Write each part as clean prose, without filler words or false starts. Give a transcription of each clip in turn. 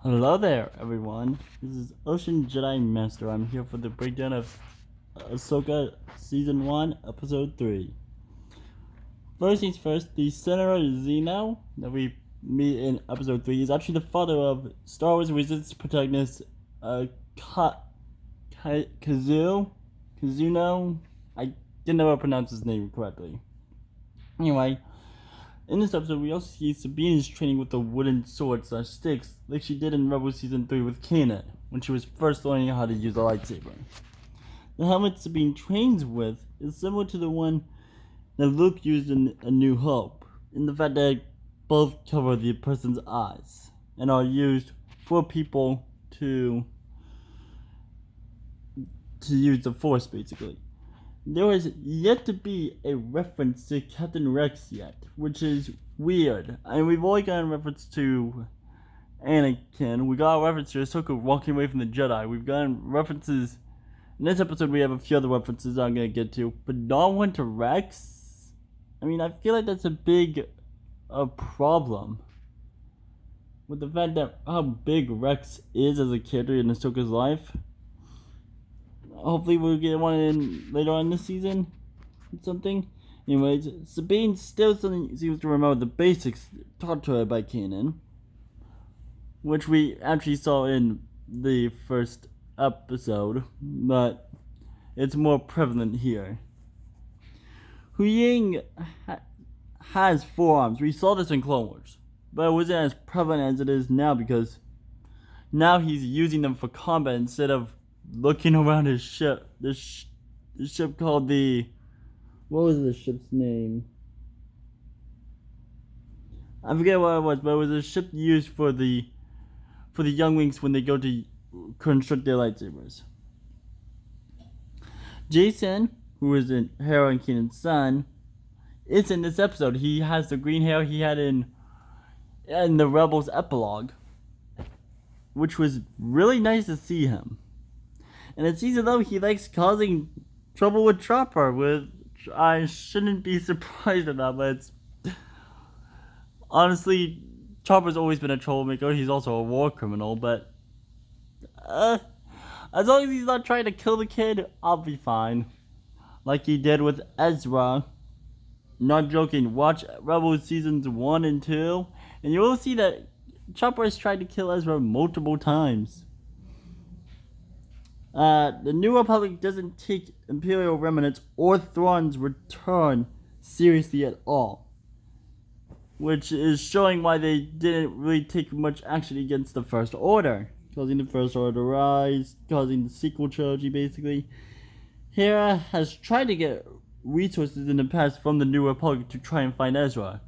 Hello there, everyone. This is Ocean Jedi Master. I'm here for the breakdown of Ahsoka Season 1, Episode 3. First things first, the Senator Zeno that we meet in Episode 3 is actually the father of Star Wars Resistance protagonist Kazuno. I didn't know how to pronounce his name correctly. Anyway, in this episode, we also see Sabine is training with a wooden sword/sticks, like she did in Rebels Season 3 with Kanan, when she was first learning how to use a lightsaber. The helmet Sabine trains with is similar to the one that Luke used in A New Hope, in the fact that both cover the person's eyes, and are used for people to use the Force, basically. There is yet to be a reference to Captain Rex yet, which is weird. I mean, we've only gotten a reference to Anakin. We got a reference to Ahsoka walking away from the Jedi. We've gotten references. In this episode, we have a few other references I'm going to get to. But not one to Rex? I mean, I feel like that's a big problem. With the fact that how big Rex is as a character in Ahsoka's life. Hopefully we'll get one in later on this season. Something. Anyways, Sabine still seems to remember the basics taught to her by Kanan, which we actually saw in the first episode, but it's more prevalent here. Huyang has forearms. We saw this in Clone Wars, but it wasn't as prevalent as it is now because now he's using them for combat instead of looking around his ship. This ship called the... What was the ship's name? I forget what it was, but it was a ship used for the younglings when they go to construct their lightsabers. Jason, who is Hera and Kanan's son, is in this episode. He has the green hair he had in the Rebels epilogue, which was really nice to see him. And it seems as though he likes causing trouble with Chopper, which I shouldn't be surprised about, but it's... Honestly, Chopper's always been a troublemaker. He's also a war criminal, but... as long as he's not trying to kill the kid, I'll be fine. Like he did with Ezra. Not joking, watch Rebels Seasons 1 and 2, and you will see that Chopper has tried to kill Ezra multiple times. The New Republic doesn't take Imperial remnants or Thrawn's return seriously at all, which is showing why they didn't really take much action against the First Order, causing the First Order to rise, causing the sequel trilogy basically. Hera has tried to get resources in the past from the New Republic to try and find Ezra.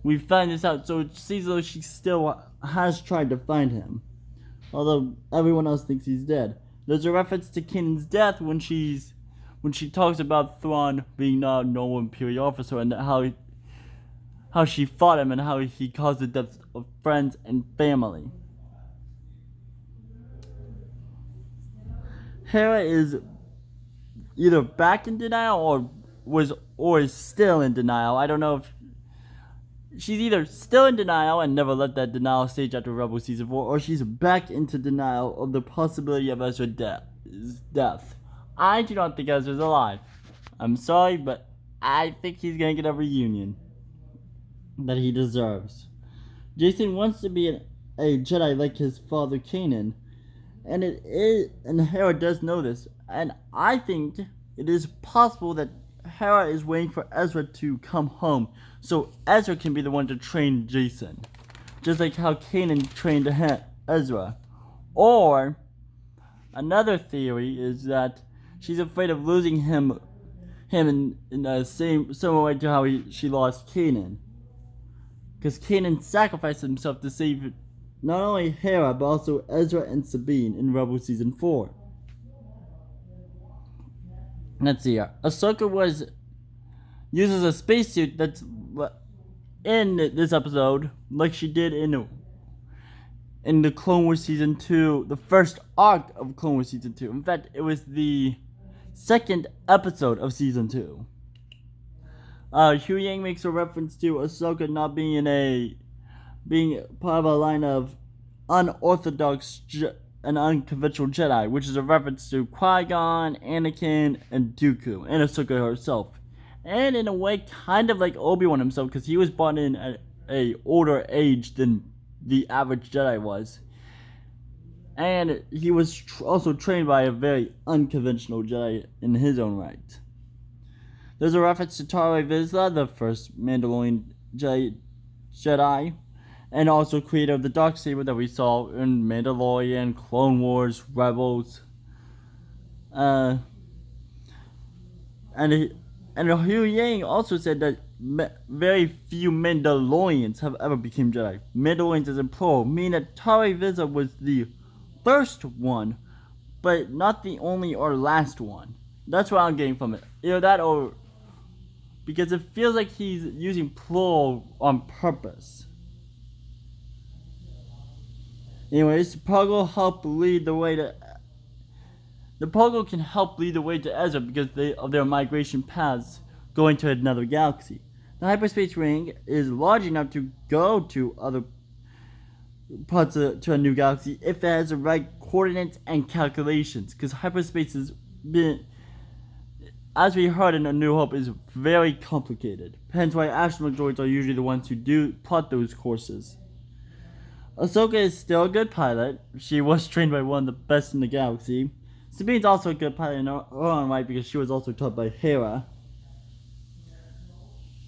We found this out, so it seems as though she still has tried to find him, although everyone else thinks he's dead. There's a reference to Kanan's death when she talks about Thrawn being not a normal Imperial officer and how she fought him and how he caused the deaths of friends and family. Hera is either back in denial or is still in denial. I don't know if she's either still in denial and never let that denial stage after Rebels Season 4, or she's back into denial of the possibility of Ezra's death. I do not think Ezra's alive. I'm sorry, but I think he's gonna get a reunion that he deserves. Jason wants to be a Jedi like his father Kanan, and Hera does know this, and I think it is possible that Hera is waiting for Ezra to come home so Ezra can be the one to train Jason, just like how Kanan trained Ezra. Or another theory is that she's afraid of losing him in the similar way to how she lost Kanan, because Kanan sacrificed himself to save not only Hera but also Ezra and Sabine in Rebels Season 4. Let's see here. Ahsoka uses a spacesuit that's in this episode, like she did in the Clone Wars Season 2, the first arc of Clone Wars Season 2. In fact, it was the second episode of Season 2. Huyang makes a reference to Ahsoka not being part of a line of unorthodox and unconventional Jedi, which is a reference to Qui-Gon, Anakin, and Dooku, and Ahsoka herself. And in a way, kind of like Obi-Wan himself, because he was brought in at a older age than the average Jedi was. And he was also trained by a very unconventional Jedi in his own right. There's a reference to Tare Vizsla, the first Mandalorian Jedi, and also creator of the Darksaber that we saw in Mandalorian, Clone Wars, Rebels. And Hu Yang also said that very few Mandalorians have ever become Jedi. Mandalorians is in plural, meaning that Tare Vizsla was the first one, but not the only or last one. That's what I'm getting from it. Either that or... because it feels like he's using plural on purpose. Anyways, the Pogo can help lead the way to Ezra because of their migration paths going to another galaxy. The hyperspace ring is large enough to go to other parts to a new galaxy if it has the right coordinates and calculations. Because hyperspace has been, as we heard in A New Hope, is very complicated. Hence why astronaut droids are usually the ones who do plot those courses. Ahsoka is still a good pilot. She was trained by one of the best in the galaxy. Sabine's also a good pilot in her own right because she was also taught by Hera.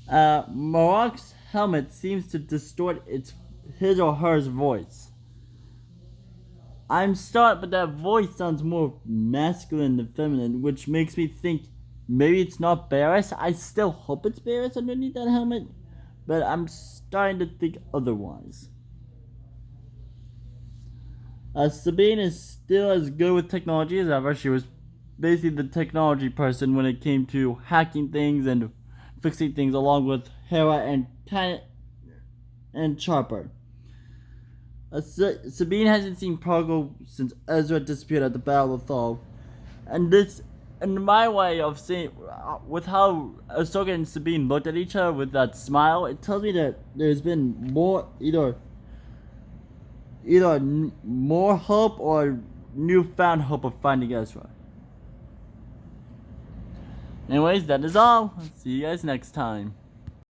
Marok's helmet seems to distort his or her voice. I'm stunned, but that voice sounds more masculine than feminine, which makes me think maybe it's not Barriss. I still hope it's Barriss underneath that helmet, but I'm starting to think otherwise. Sabine is still as good with technology as ever. She was basically the technology person when it came to hacking things and fixing things, along with Hera and Chopper. Sabine hasn't seen Pogo since Ezra disappeared at the Battle of Thal, and this, in my way of seeing, with how Ahsoka and Sabine looked at each other with that smile, it tells me that there's been more either more hope or newfound hope of finding Ezra. Anyways, that is all. See you guys next time.